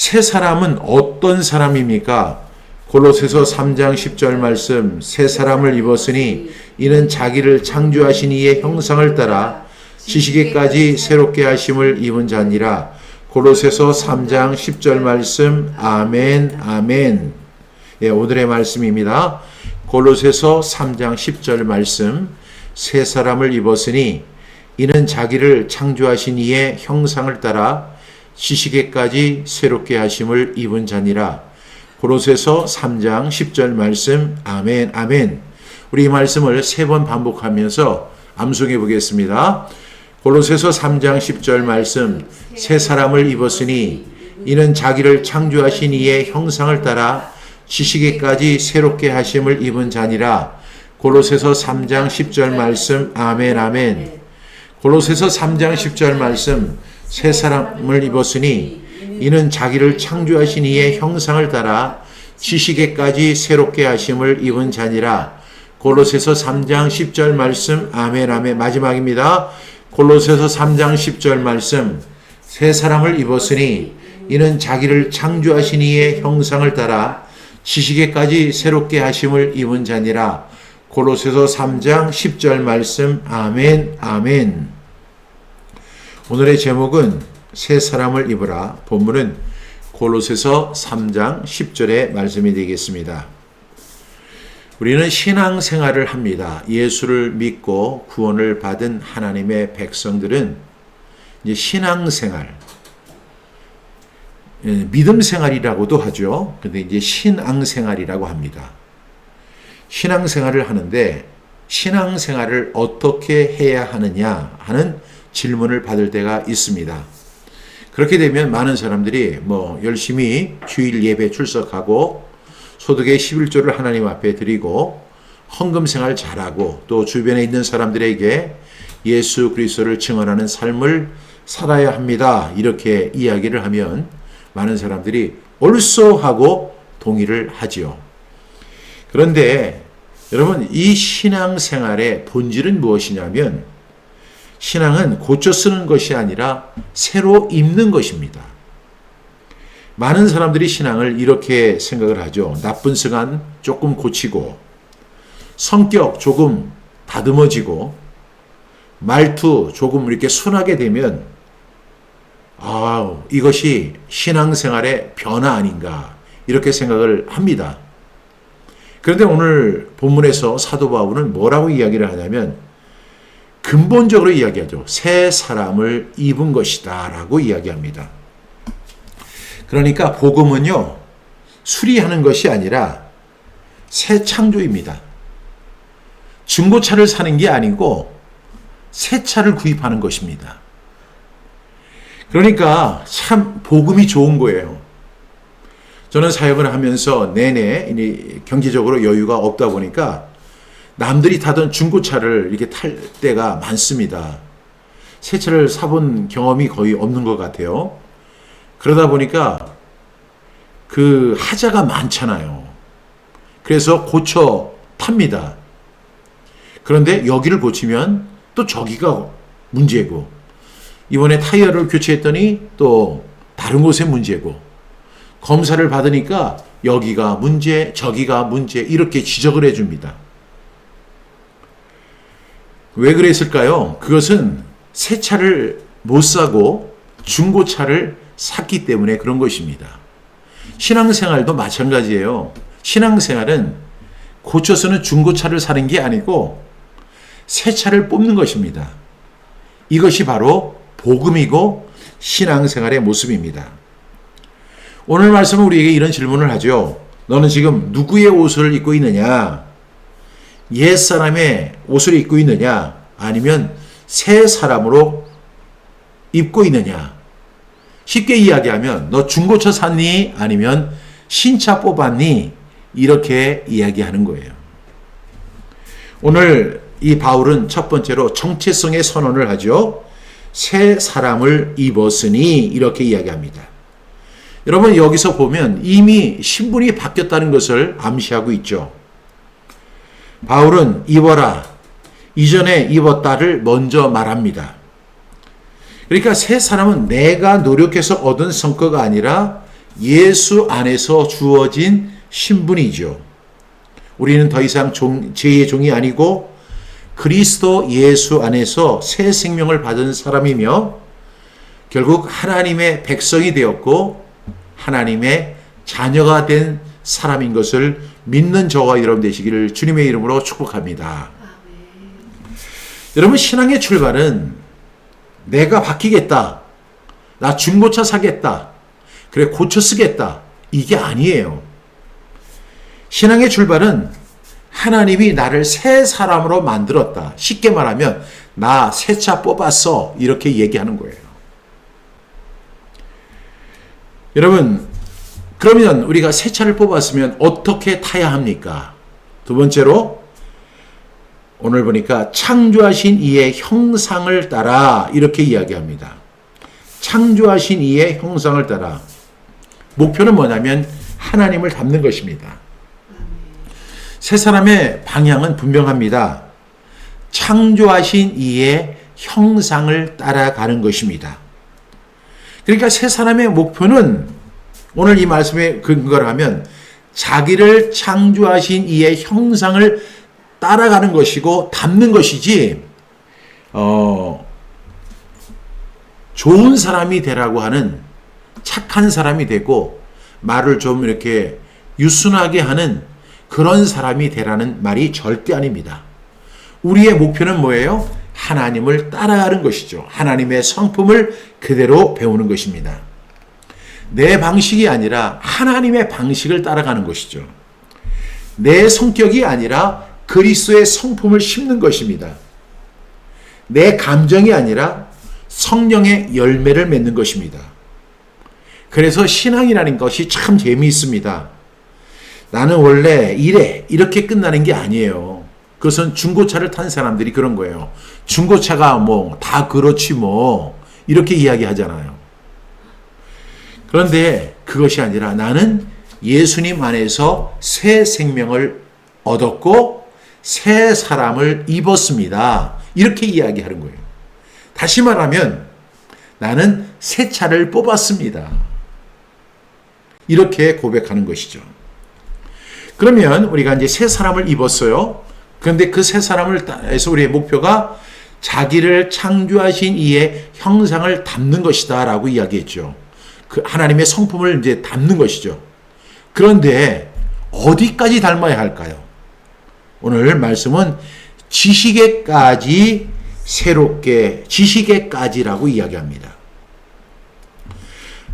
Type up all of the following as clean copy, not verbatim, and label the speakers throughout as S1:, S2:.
S1: 새 사람은 어떤 사람입니까? 골로새서 3장 10절 말씀, 새 사람을 입었으니 이는 자기를 창조하신 이의 형상을 따라 지시기까지 새롭게 하심을 입은 자니라. 골로새서 3장 10절 말씀. 아멘, 아멘. 예, 오늘의 말씀입니다. 골로새서 3장 10절 말씀, 새 사람을 입었으니 이는 자기를 창조하신 이의 형상을 따라 지시기까지 새롭게 하심을 입은 자니라. 골로새서 3장 10절 말씀. 아멘, 아멘. 우리 이 말씀을 3번 반복하면서 암송해 보겠습니다. 골로새서 3장 10절 말씀, 새 사람을 입었으니 이는 자기를 창조하신 이의 형상을 따라 지시기까지 새롭게 하심을 입은 자니라. 골로새서 3장 10절 말씀. 아멘, 아멘. 골로새서 3장 10절 말씀, 새 사람을 입었으니 이는 자기를 창조하신 이의 형상을 따라 지시기까지 새롭게 하심을 입은 자니라. 골로새서 3장 10절 말씀. 아멘, 아멘. 마지막입니다. 골로새서 3장 10절 말씀, 새 사람을 입었으니 이는 자기를 창조하신 이의 형상을 따라 지시기까지 새롭게 하심을 입은 자니라. 골로새서 3장 10절 말씀. 아멘, 아멘. 오늘의 제목은 새 사람을 입으라. 본문은 골로새서 3장 10절의 말씀이 되겠습니다. 우리는 신앙생활을 합니다. 예수를 믿고 구원을 받은 하나님의 백성들은 이제 신앙생활, 믿음생활이라고도 하죠. 근데 이제 신앙생활이라고 합니다. 신앙생활을 하는데 신앙생활을 어떻게 해야 하느냐 하는 질문을 받을 때가 있습니다. 그렇게 되면 많은 사람들이 열심히 주일 예배 출석하고 소득의 11조를 하나님 앞에 드리고 헌금 생활 잘하고 또 주변에 있는 사람들에게 예수 그리스도를 증언하는 삶을 살아야 합니다. 이렇게 이야기를 하면 많은 사람들이 옳소 하고 동의를 하지요. 그런데 여러분, 이 신앙생활의 본질은 무엇이냐면 신앙은 고쳐 쓰는 것이 아니라 새로 입는 것입니다. 많은 사람들이 신앙을 이렇게 생각을 하죠. 나쁜 습관 조금 고치고, 성격 조금 다듬어지고, 말투 조금 이렇게 순하게 되면 이것이 신앙생활의 변화 아닌가 이렇게 생각을 합니다. 그런데 오늘 본문에서 사도 바울은 뭐라고 이야기를 하냐면 근본적으로 이야기하죠. 새 사람을 입은 것이다 라고 이야기합니다. 그러니까 복음은요, 수리하는 것이 아니라 새 창조입니다. 중고차를 사는 게 아니고 새 차를 구입하는 것입니다. 그러니까 참 복음이 좋은 거예요. 저는 사역을 하면서 내내 경제적으로 여유가 없다 보니까 남들이 타던 중고차를 이렇게 탈 때가 많습니다. 새 차를 사본 경험이 거의 없는 것 같아요. 그러다 보니까 그 하자가 많잖아요. 그래서 고쳐 탑니다. 그런데 여기를 고치면 또 저기가 문제고, 이번에 타이어를 교체했더니 또 다른 곳에 문제고, 검사를 받으니까 여기가 문제, 저기가 문제, 이렇게 지적을 해줍니다. 왜 그랬을까요? 그것은 새 차를 못 사고 중고차를 샀기 때문에 그런 것입니다. 신앙생활도 마찬가지예요. 신앙생활은 고쳐 쓰는 중고차를 사는 게 아니고 새 차를 뽑는 것입니다. 이것이 바로 복음이고 신앙생활의 모습입니다. 오늘 말씀은 우리에게 이런 질문을 하죠. 너는 지금 누구의 옷을 입고 있느냐? 옛사람의 옷을 입고 있느냐? 아니면 새 사람으로 입고 있느냐? 쉽게 이야기하면 너 중고차 샀니? 아니면 신차 뽑았니? 이렇게 이야기하는 거예요. 오늘 이 바울은 첫 번째로 정체성의 선언을 하죠. 새 사람을 입었으니 이렇게 이야기합니다. 여러분, 여기서 보면 이미 신분이 바뀌었다는 것을 암시하고 있죠. 바울은 입어라, 이전에 입었다를 먼저 말합니다. 그러니까 새 사람은 내가 노력해서 얻은 성과가 아니라 예수 안에서 주어진 신분이죠. 우리는 더 이상 죄의 종이 아니고 그리스도 예수 안에서 새 생명을 받은 사람이며 결국 하나님의 백성이 되었고 하나님의 자녀가 된 사람인 것을 믿는 저와 여러분 되시기를 주님의 이름으로 축복합니다. 여러분, 신앙의 출발은 내가 바뀌겠다, 나 중고차 사겠다, 그래 고쳐 쓰겠다, 이게 아니에요. 신앙의 출발은 하나님이 나를 새 사람으로 만들었다. 쉽게 말하면 나 새 차 뽑았어, 이렇게 얘기하는 거예요. 여러분, 그러면 우리가 새 차를 뽑았으면 어떻게 타야 합니까? 두 번째로 오늘 보니까 창조하신 이의 형상을 따라, 이렇게 이야기합니다. 창조하신 이의 형상을 따라. 목표는 뭐냐면 하나님을 닮는 것입니다. 세 사람의 방향은 분명합니다. 창조하신 이의 형상을 따라가는 것입니다. 그러니까 세 사람의 목표는 오늘 이 말씀에 근거를 하면 자기를 창조하신 이의 형상을 따라가는 것이고 닮는 것이지 좋은 사람이 되라고 하는, 착한 사람이 되고 말을 좀 이렇게 유순하게 하는 그런 사람이 되라는 말이 절대 아닙니다. 우리의 목표는 뭐예요? 하나님을 따라가는 것이죠. 하나님의 성품을 그대로 배우는 것입니다. 내 방식이 아니라 하나님의 방식을 따라가는 것이죠. 내 성격이 아니라 그리스도의 성품을 심는 것입니다. 내 감정이 아니라 성령의 열매를 맺는 것입니다. 그래서 신앙이라는 것이 참 재미있습니다. 나는 원래 이렇게 끝나는 게 아니에요. 그것은 중고차를 탄 사람들이 그런 거예요. 중고차가 뭐 다 그렇지 뭐 이렇게 이야기하잖아요. 그런데 그것이 아니라 나는 예수님 안에서 새 생명을 얻었고 새 사람을 입었습니다. 이렇게 이야기하는 거예요. 다시 말하면 나는 새 차를 뽑았습니다. 이렇게 고백하는 것이죠. 그러면 우리가 이제 새 사람을 입었어요. 그런데 그 새 사람을 해서 우리의 목표가 자기를 창조하신 이의 형상을 담는 것이다 라고 이야기했죠. 그 하나님의 성품을 이제 담는 것이죠. 그런데 어디까지 닮아야 할까요? 오늘 말씀은 지식에까지 새롭게, 지식에까지라고 이야기합니다.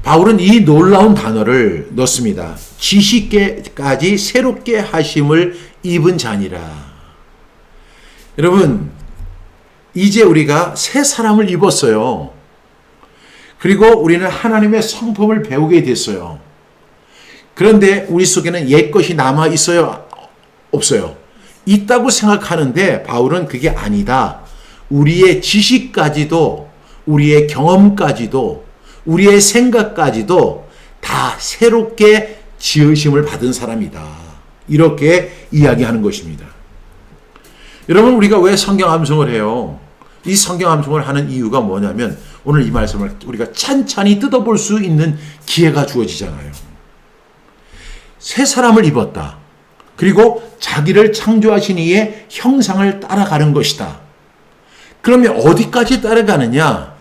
S1: 바울은 이 놀라운 단어를 넣습니다. 지식에까지 새롭게 하심을 입은 자니라. 여러분, 이제 우리가 새 사람을 입었어요. 그리고 우리는 하나님의 성품을 배우게 됐어요. 그런데 우리 속에는 옛 것이 남아 있어요? 없어요? 있다고 생각하는데 바울은 그게 아니다. 우리의 지식까지도, 우리의 경험까지도, 우리의 생각까지도 다 새롭게 지으심을 받은 사람이다. 이렇게 이야기하는 것입니다. 여러분, 우리가 왜 성경 암송을 해요? 이 성경 암송을 하는 이유가 뭐냐면 오늘 이 말씀을 우리가 찬찬히 뜯어볼 수 있는 기회가 주어지잖아요. 새 사람을 입었다. 그리고 자기를 창조하신 이의 형상을 따라가는 것이다. 그러면 어디까지 따라가느냐?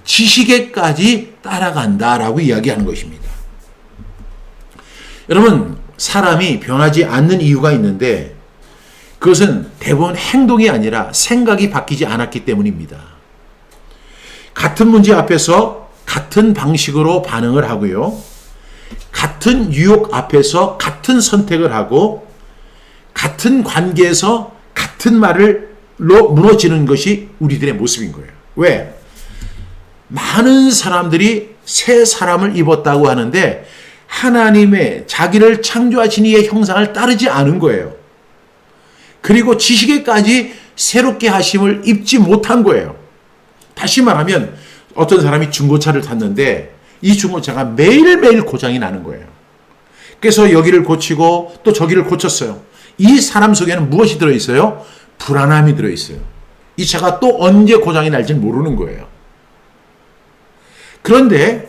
S1: 지식에까지 따라간다라고 이야기하는 것입니다. 여러분, 사람이 변하지 않는 이유가 있는데 그것은 대부분 행동이 아니라 생각이 바뀌지 않았기 때문입니다. 같은 문제 앞에서 같은 방식으로 반응을 하고요. 같은 유혹 앞에서 같은 선택을 하고 같은 관계에서 같은 말로 무너지는 것이 우리들의 모습인 거예요. 왜? 많은 사람들이 새 사람을 입었다고 하는데 하나님의 자기를 창조하신 이의 형상을 따르지 않은 거예요. 그리고 지식에까지 새롭게 하심을 입지 못한 거예요. 다시 말하면 어떤 사람이 중고차를 탔는데 이 중고차가 매일매일 고장이 나는 거예요. 그래서 여기를 고치고 또 저기를 고쳤어요. 이 사람 속에는 무엇이 들어있어요? 불안함이 들어있어요. 이 차가 또 언제 고장이 날지는 모르는 거예요. 그런데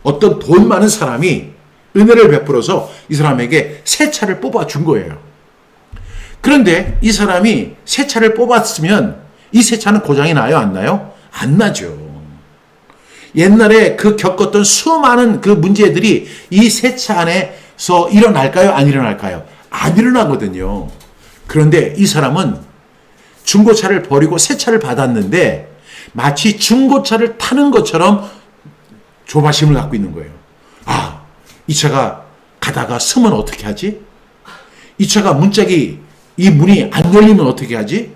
S1: 어떤 돈 많은 사람이 은혜를 베풀어서 이 사람에게 새 차를 뽑아준 거예요. 그런데 이 사람이 새 차를 뽑았으면 이 새 차는 고장이 나요? 안 나요? 안 나죠. 옛날에 그 겪었던 수많은 그 문제들이 이 새 차 안에서 일어날까요? 안 일어날까요? 안 일어나거든요. 그런데 이 사람은 중고차를 버리고 새 차를 받았는데 마치 중고차를 타는 것처럼 조바심을 갖고 있는 거예요. 아, 이 차가 가다가 서면 어떻게 하지? 이 차가 문짝이 이 문이 안 열리면 어떻게 하지?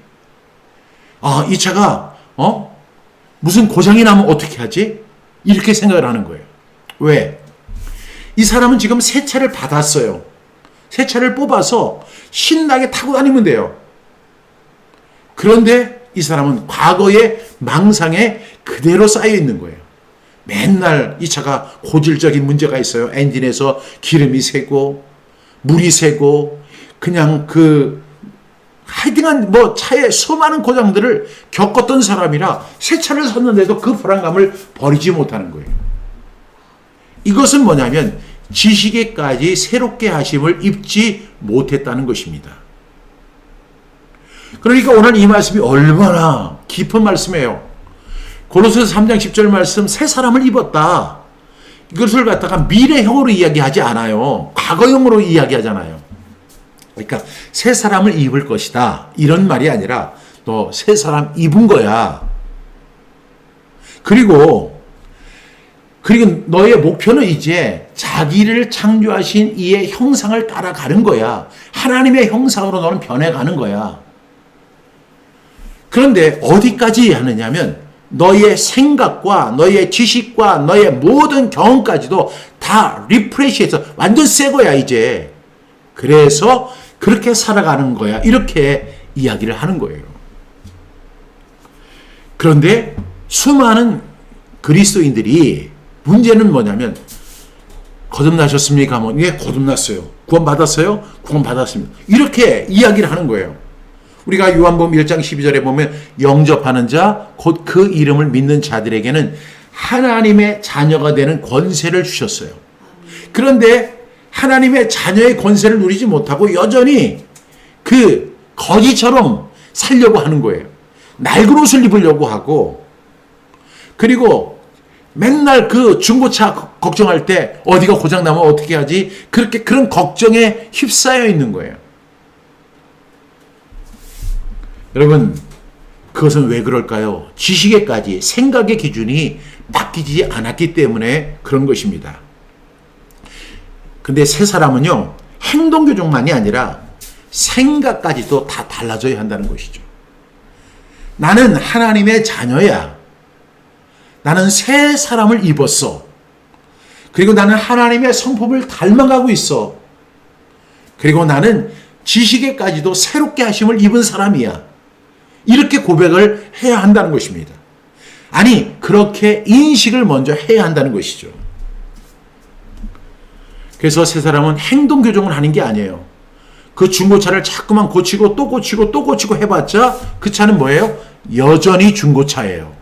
S1: 아, 이 차가 무슨 고장이 나면 어떻게 하지? 이렇게 생각을 하는 거예요. 왜? 이 사람은 지금 새 차를 받았어요. 새 차를 뽑아서 신나게 타고 다니면 돼요. 그런데 이 사람은 과거의 망상에 그대로 쌓여 있는 거예요. 맨날 이 차가 고질적인 문제가 있어요. 엔진에서 기름이 새고 물이 새고 그냥 하여튼간 차에 수많은 고장들을 겪었던 사람이라 새 차를 샀는데도 그 불안감을 버리지 못하는 거예요. 이것은 뭐냐면 지식에까지 새롭게 하심을 입지 못했다는 것입니다. 그러니까 오늘 이 말씀이 얼마나 깊은 말씀이에요. 고로새서 3장 10절 말씀, 새 사람을 입었다. 이것을 갖다가 미래형으로 이야기하지 않아요. 과거형으로 이야기하잖아요. 그러니까 새 사람을 입을 것이다. 이런 말이 아니라 너 새 사람 입은 거야. 그리고 너의 목표는 이제 자기를 창조하신 이의 형상을 따라가는 거야. 하나님의 형상으로 너는 변해가는 거야. 그런데 어디까지 하느냐면 너의 생각과 너의 지식과 너의 모든 경험까지도 다 리프레시해서 완전 새 거야 이제. 그래서 그렇게 살아가는 거야. 이렇게 이야기를 하는 거예요. 그런데 수많은 그리스도인들이 문제는 뭐냐면 거듭나셨습니까? 예, 거듭났어요. 구원받았어요? 구원받았습니다. 이렇게 이야기를 하는 거예요. 우리가 요한복음 1장 12절에 보면 영접하는 자, 곧 그 이름을 믿는 자들에게는 하나님의 자녀가 되는 권세를 주셨어요. 그런데 하나님의 자녀의 권세를 누리지 못하고 여전히 그 거지처럼 살려고 하는 거예요. 낡은 옷을 입으려고 하고, 그리고 맨날 그 중고차 걱정할 때 어디가 고장나면 어떻게 하지? 그런 걱정에 휩싸여 있는 거예요. 여러분, 그것은 왜 그럴까요? 지식에까지 생각의 기준이 바뀌지 않았기 때문에 그런 것입니다. 근데 새 사람은요, 행동 교정만이 아니라 생각까지도 다 달라져야 한다는 것이죠. 나는 하나님의 자녀야. 나는 새 사람을 입었어. 그리고 나는 하나님의 성품을 닮아가고 있어. 그리고 나는 지식에까지도 새롭게 하심을 입은 사람이야. 이렇게 고백을 해야 한다는 것입니다. 아니, 그렇게 인식을 먼저 해야 한다는 것이죠. 그래서 새 사람은 행동 교정을 하는 게 아니에요. 그 중고차를 자꾸만 고치고 또 고치고 또 고치고 해봤자 그 차는 뭐예요? 여전히 중고차예요.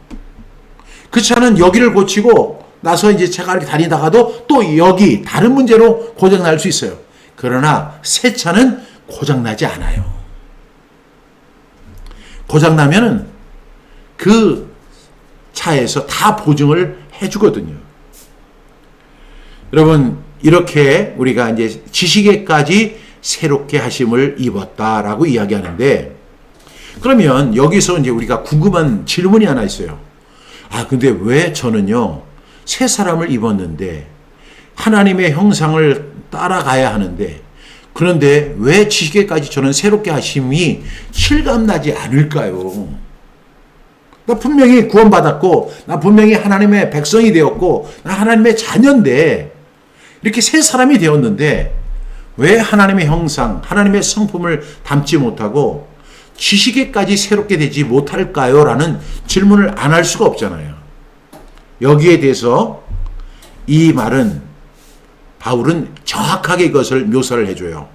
S1: 그 차는 여기를 고치고 나서 이제 차가 이렇게 다니다가도 또 여기 다른 문제로 고장날 수 있어요. 그러나 새 차는 고장나지 않아요. 고장나면은 그 차에서 다 보증을 해주거든요. 여러분, 이렇게 우리가 이제 지식에까지 새롭게 하심을 입었다라고 이야기하는데, 그러면 여기서 이제 우리가 궁금한 질문이 하나 있어요. 아, 근데 왜 저는요, 새 사람을 입었는데, 하나님의 형상을 따라가야 하는데, 그런데 왜 지식에까지 저는 새롭게 하심이 실감나지 않을까요? 나 분명히 구원받았고, 나 분명히 하나님의 백성이 되었고, 나 하나님의 자녀인데, 이렇게 새 사람이 되었는데, 왜 하나님의 형상, 하나님의 성품을 담지 못하고, 지식에까지 새롭게 되지 못할까요? 라는 질문을 안 할 수가 없잖아요. 여기에 대해서 이 말은 바울은 정확하게 이것을 묘사를 해줘요.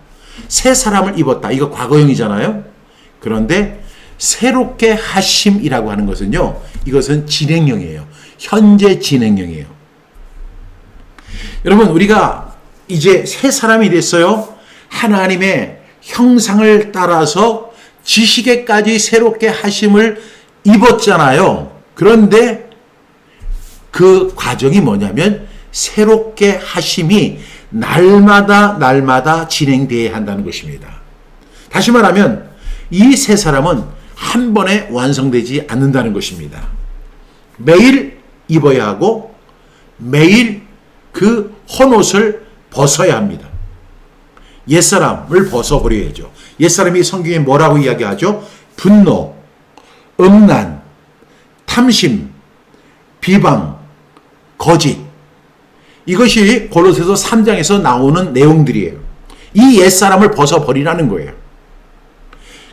S1: 새 사람을 입었다. 이거 과거형이잖아요. 그런데 새롭게 하심이라고 하는 것은요, 이것은 진행형이에요. 현재 진행형이에요. 여러분, 우리가 이제 새 사람이 됐어요. 하나님의 형상을 따라서 지식에까지 새롭게 하심을 입었잖아요. 그런데 그 과정이 뭐냐면 새롭게 하심이 날마다 진행되어야 한다는 것입니다. 다시 말하면 이 새 사람은 한 번에 완성되지 않는다는 것입니다. 매일 입어야 하고 매일 그 헌옷을 벗어야 합니다. 옛사람을 벗어버려야죠. 옛사람이 성경에 뭐라고 이야기하죠? 분노, 음란, 탐심, 비방, 거짓. 이것이 골로새서 3장에서 나오는 내용들이에요. 이 옛사람을 벗어버리라는 거예요.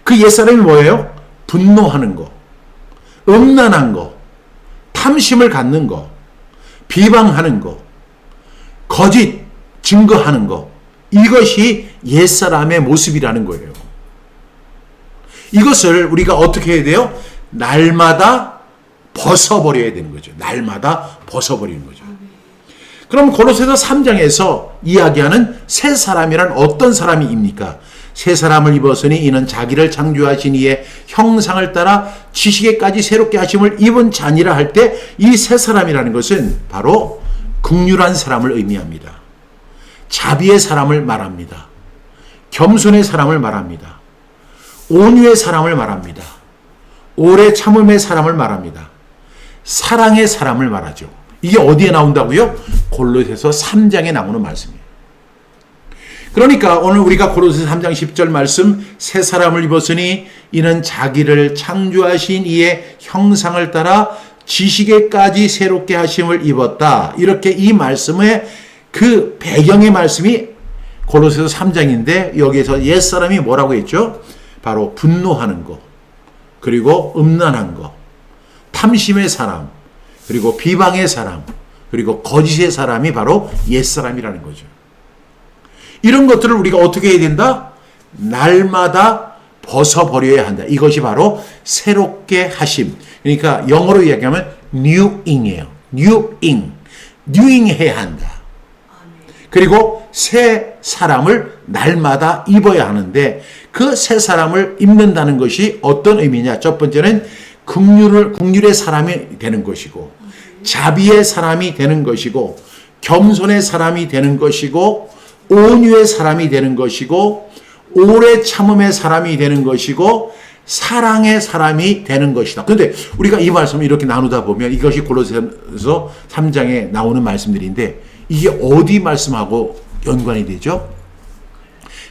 S1: 그 옛사람이 뭐예요? 분노하는 거, 음란한 거, 탐심을 갖는 거, 비방하는 거, 거짓 증거하는 거. 이것이 옛사람의 모습이라는 거예요. 이것을 우리가 어떻게 해야 돼요? 날마다 벗어버려야 되는 거죠. 날마다 벗어버리는 거죠. 그럼 골로새서 3장에서 이야기하는 새 사람이란 어떤 사람입니까? 새 사람을 입었으니 이는 자기를 창조하신 이의 형상을 따라 지식에까지 새롭게 하심을 입은 자니라 할 때 이 새 사람이라는 것은 바로 긍휼한 사람을 의미합니다. 자비의 사람을 말합니다. 겸손의 사람을 말합니다. 온유의 사람을 말합니다. 오래 참음의 사람을 말합니다. 사랑의 사람을 말하죠. 이게 어디에 나온다고요? 골로새서 3장에 나오는 말씀이에요. 그러니까 오늘 우리가 골로새서 3장 10절 말씀 새 사람을 입었으니 이는 자기를 창조하신 이의 형상을 따라 지식에까지 새롭게 하심을 입었다. 이렇게 이 말씀의 그 배경의 말씀이 골로새서 3장인데 여기에서 옛사람이 뭐라고 했죠? 바로 분노하는 거, 그리고 음란한 거, 탐심의 사람, 그리고 비방의 사람, 그리고 거짓의 사람이 바로 옛사람이라는 거죠. 이런 것들을 우리가 어떻게 해야 된다? 날마다 벗어버려야 한다. 이것이 바로 새롭게 하심. 그러니까 영어로 이야기하면 newing이에요. new 해야 한다. 그리고 새 사람을 날마다 입어야 하는데 그 새 사람을 입는다는 것이 어떤 의미냐? 첫 번째는 긍휼의 사람이 되는 것이고 자비의 사람이 되는 것이고 겸손의 사람이 되는 것이고 온유의 사람이 되는 것이고 오래 참음의 사람이 되는 것이고 사랑의 사람이 되는 것이다. 그런데 우리가 이 말씀을 이렇게 나누다 보면 이것이 골로새서 3장에 나오는 말씀들인데 이게 어디 말씀하고 연관이 되죠?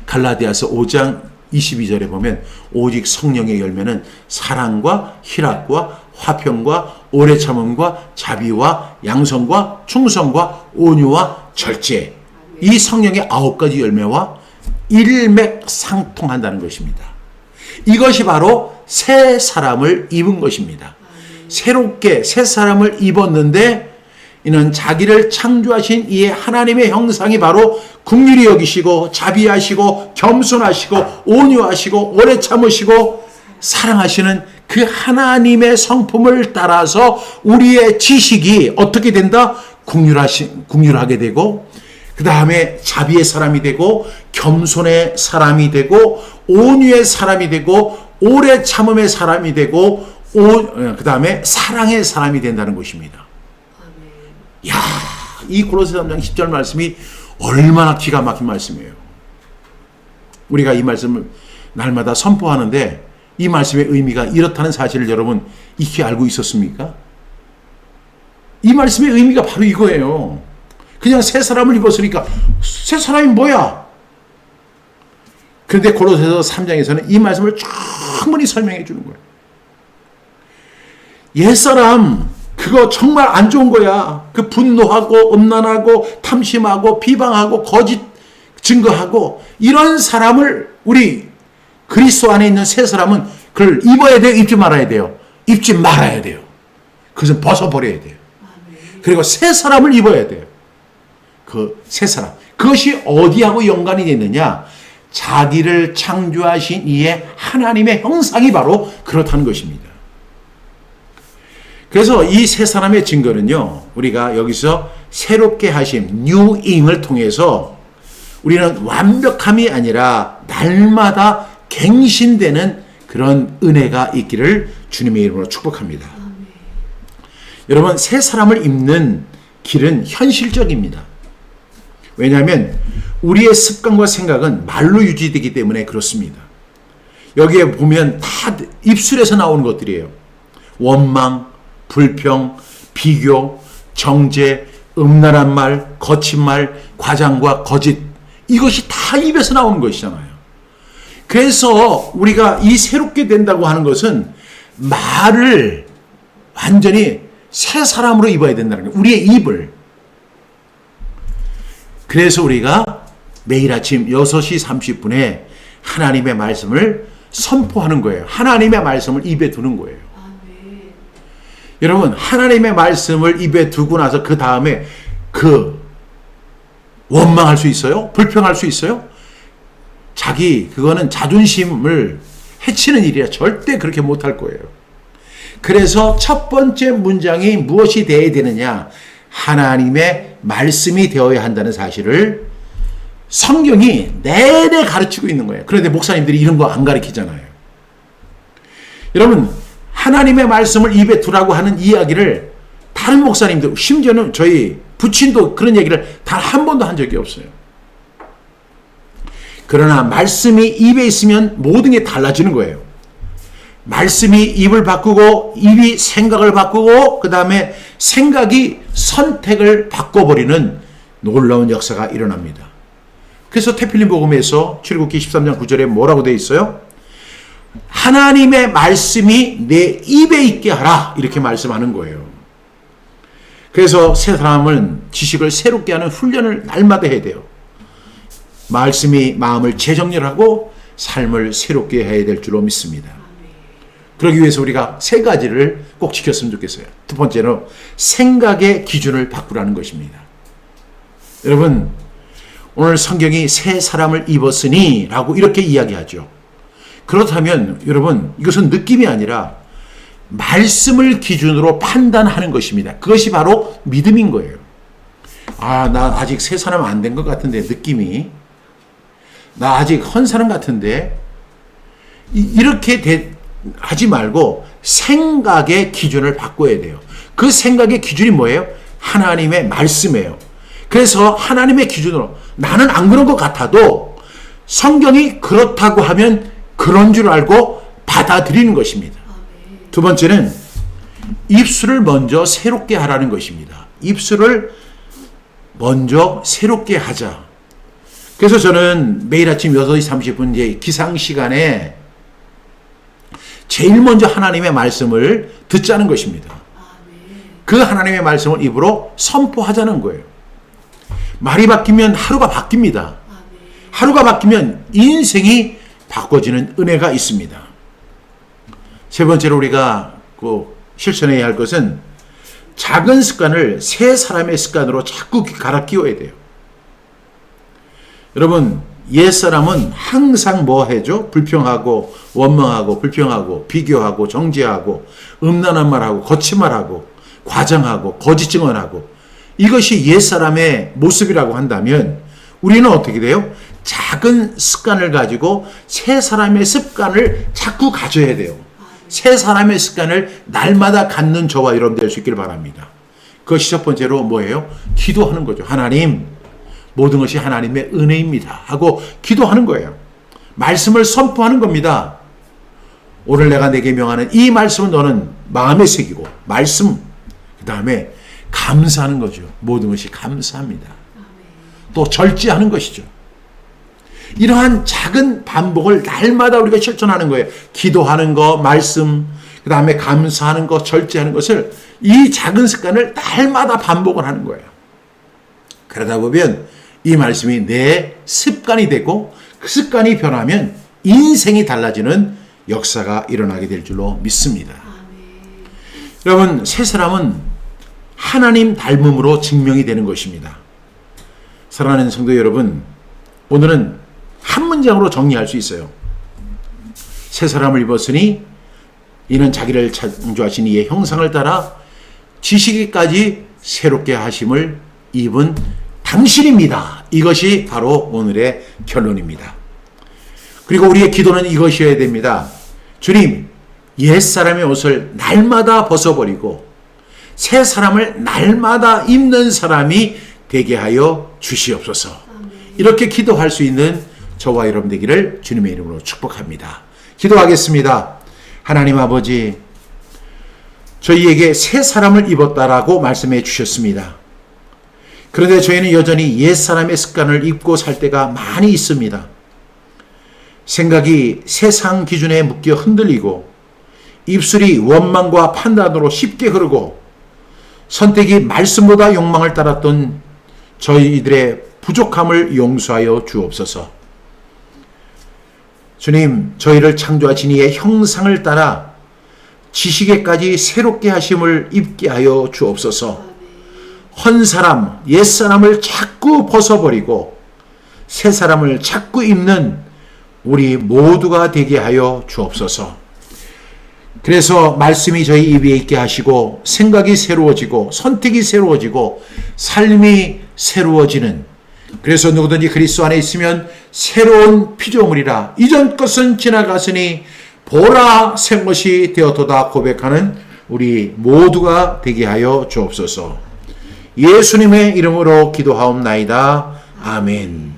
S1: 갈라디아서 5장 22절에 보면 오직 성령의 열매는 사랑과 희락과 화평과 오래 참음과 자비와 양성과 충성과 온유와 절제. 이 성령의 9가지 열매와 일맥상통한다는 것입니다. 이것이 바로 새 사람을 입은 것입니다. 새롭게 새 사람을 입었는데 이는 자기를 창조하신 이의 하나님의 형상이 바로 긍휼히 여기시고 자비하시고 겸손하시고 온유하시고 오래 참으시고 사랑하시는 그 하나님의 성품을 따라서 우리의 지식이 어떻게 된다? 긍휼하게 되고 그 다음에 자비의 사람이 되고 겸손의 사람이 되고 온유의 사람이 되고 오래 참음의 사람이 되고 그 다음에 사랑의 사람이 된다는 것입니다. 이야, 이 골로새 3장 10절 말씀이 얼마나 기가 막힌 말씀이에요. 우리가 이 말씀을 날마다 선포하는데 이 말씀의 의미가 이렇다는 사실을 여러분 익히 알고 있었습니까? 이 말씀의 의미가 바로 이거예요. 그냥 새 사람을 입었으니까 새 사람이 뭐야? 그런데 골로새서 3장에서는 이 말씀을 충분히 설명해 주는 거예요. 옛사람 그거 정말 안 좋은 거야. 그 분노하고 음란하고 탐심하고 비방하고 거짓 증거하고 이런 사람을 우리 그리스도 안에 있는 새 사람은 그걸 입어야 돼요? 입지 말아야 돼요? 입지 말아야 돼요. 그것은 벗어버려야 돼요. 그리고 새 사람을 입어야 돼요. 그 새 사람. 그것이 어디하고 연관이 됐느냐? 자기를 창조하신 이의 하나님의 형상이 바로 그렇다는 것입니다. 그래서 이 새 사람의 증거는요, 우리가 여기서 새롭게 하심, 뉴잉을 통해서 우리는 완벽함이 아니라 날마다 갱신되는 그런 은혜가 있기를 주님의 이름으로 축복합니다. 여러분, 새 사람을 입는 길은 현실적입니다. 왜냐하면 우리의 습관과 생각은 말로 유지되기 때문에 그렇습니다. 여기에 보면 다 입술에서 나오는 것들이에요. 원망, 불평, 비교, 정죄, 음란한 말, 거친 말, 과장과 거짓, 이것이 다 입에서 나오는 것이잖아요. 그래서 우리가 이 새롭게 된다고 하는 것은 말을 완전히 새 사람으로 입어야 된다는 거예요. 우리의 입을. 그래서 우리가 매일 아침 6시 30분에 하나님의 말씀을 선포하는 거예요. 하나님의 말씀을 입에 두는 거예요. 여러분, 하나님의 말씀을 입에 두고 나서 그 다음에 원망할 수 있어요? 불평할 수 있어요? 그거는 자존심을 해치는 일이라 절대 그렇게 못할 거예요. 그래서 첫 번째 문장이 무엇이 되어야 되느냐? 하나님의 말씀이 되어야 한다는 사실을 성경이 내내 가르치고 있는 거예요. 그런데 목사님들이 이런 거 안 가르치잖아요. 여러분, 하나님의 말씀을 입에 두라고 하는 이야기를 다른 목사님들, 심지어는 저희 부친도 그런 얘기를 단 한 번도 한 적이 없어요. 그러나 말씀이 입에 있으면 모든 게 달라지는 거예요. 말씀이 입을 바꾸고 입이 생각을 바꾸고 그 다음에 생각이 선택을 바꿔버리는 놀라운 역사가 일어납니다. 그래서 태필린 복음에서 출애굽기 13장 9절에 뭐라고 되어 있어요? 하나님의 말씀이 내 입에 있게 하라, 이렇게 말씀하는 거예요. 그래서 새 사람은 지식을 새롭게 하는 훈련을 날마다 해야 돼요. 말씀이 마음을 재정렬하고 삶을 새롭게 해야 될 줄로 믿습니다. 그러기 위해서 우리가 세 가지를 꼭 지켰으면 좋겠어요. 두 번째로 생각의 기준을 바꾸라는 것입니다. 여러분, 오늘 성경이 새 사람을 입었으니 라고 이렇게 이야기하죠. 그렇다면 여러분, 이것은 느낌이 아니라 말씀을 기준으로 판단하는 것입니다. 그것이 바로 믿음인 거예요. 나 아직 새 사람 안 된 것 같은데, 느낌이. 나 아직 헌 사람 같은데. 이렇게 하지 말고 생각의 기준을 바꿔야 돼요. 그 생각의 기준이 뭐예요? 하나님의 말씀이에요. 그래서 하나님의 기준으로 나는 안 그런 것 같아도 성경이 그렇다고 하면 그런 줄 알고 받아들이는 것입니다. 두 번째는 입술을 먼저 새롭게 하라는 것입니다. 입술을 먼저 새롭게 하자. 그래서 저는 매일 아침 6시 30분 이제 기상 시간에 제일 먼저 하나님의 말씀을 듣자는 것입니다. 그 하나님의 말씀을 입으로 선포하자는 거예요. 말이 바뀌면 하루가 바뀝니다. 하루가 바뀌면 인생이 바꿔지는 은혜가 있습니다. 세 번째로 우리가 꼭 실천해야 할 것은 작은 습관을 새 사람의 습관으로 자꾸 갈아 끼워야 돼요. 여러분, 옛사람은 항상 뭐 해죠? 불평하고 원망하고 불평하고 비교하고 정죄하고 음란한 말하고 거친 말하고 과장하고 거짓 증언하고, 이것이 옛사람의 모습이라고 한다면 우리는 어떻게 돼요? 작은 습관을 가지고 새 사람의 습관을 자꾸 가져야 돼요. 새 사람의 습관을 날마다 갖는 저와 여러분 될 수 있기를 바랍니다. 그것이 첫 번째로 뭐예요? 기도하는 거죠. 하나님, 모든 것이 하나님의 은혜입니다 하고 기도하는 거예요. 말씀을 선포하는 겁니다. 오늘 내가 내게 명하는 이 말씀은 너는 마음에 새기고, 말씀, 그 다음에 감사하는 거죠. 모든 것이 감사합니다. 또 절제하는 것이죠. 이러한 작은 반복을 날마다 우리가 실천하는 거예요. 기도하는 거, 말씀, 그 다음에 감사하는 거, 절제하는 것을, 이 작은 습관을 날마다 반복을 하는 거예요. 그러다 보면 이 말씀이 내 습관이 되고, 그 습관이 변하면 인생이 달라지는 역사가 일어나게 될 줄로 믿습니다. 여러분, 새 사람은 하나님 닮음으로 증명이 되는 것입니다. 사랑하는 성도 여러분, 오늘은 한 문장으로 정리할 수 있어요. 새 사람을 입었으니 이는 자기를 창조하신 이의 형상을 따라 지식이까지 새롭게 하심을 입은 당신입니다. 이것이 바로 오늘의 결론입니다. 그리고 우리의 기도는 이것이어야 됩니다. 주님, 옛사람의 옷을 날마다 벗어버리고 새 사람을 날마다 입는 사람이 되게 하여 주시옵소서. 이렇게 기도할 수 있는 저와 여러분 되기를 주님의 이름으로 축복합니다. 기도하겠습니다. 하나님 아버지, 저희에게 새 사람을 입었다라고 말씀해 주셨습니다. 그런데 저희는 여전히 옛사람의 습관을 입고 살 때가 많이 있습니다. 생각이 세상 기준에 묶여 흔들리고 입술이 원망과 판단으로 쉽게 흐르고 선택이 말씀보다 욕망을 따랐던 저희들의 부족함을 용서하여 주옵소서. 주님, 저희를 창조하신 이의 형상을 따라 지식에까지 새롭게 하심을 입게 하여 주옵소서. 헌 사람, 옛 사람을 자꾸 벗어버리고 새 사람을 자꾸 입는 우리 모두가 되게 하여 주옵소서. 그래서 말씀이 저희 입에 있게 하시고 생각이 새로워지고 선택이 새로워지고 삶이 새로워지는, 그래서 누구든지 그리스도 안에 있으면 새로운 피조물이라 이전 것은 지나갔으니 보라 새 것이 되었도다 고백하는 우리 모두가 되게 하여 주옵소서. 예수님의 이름으로 기도하옵나이다. 아멘.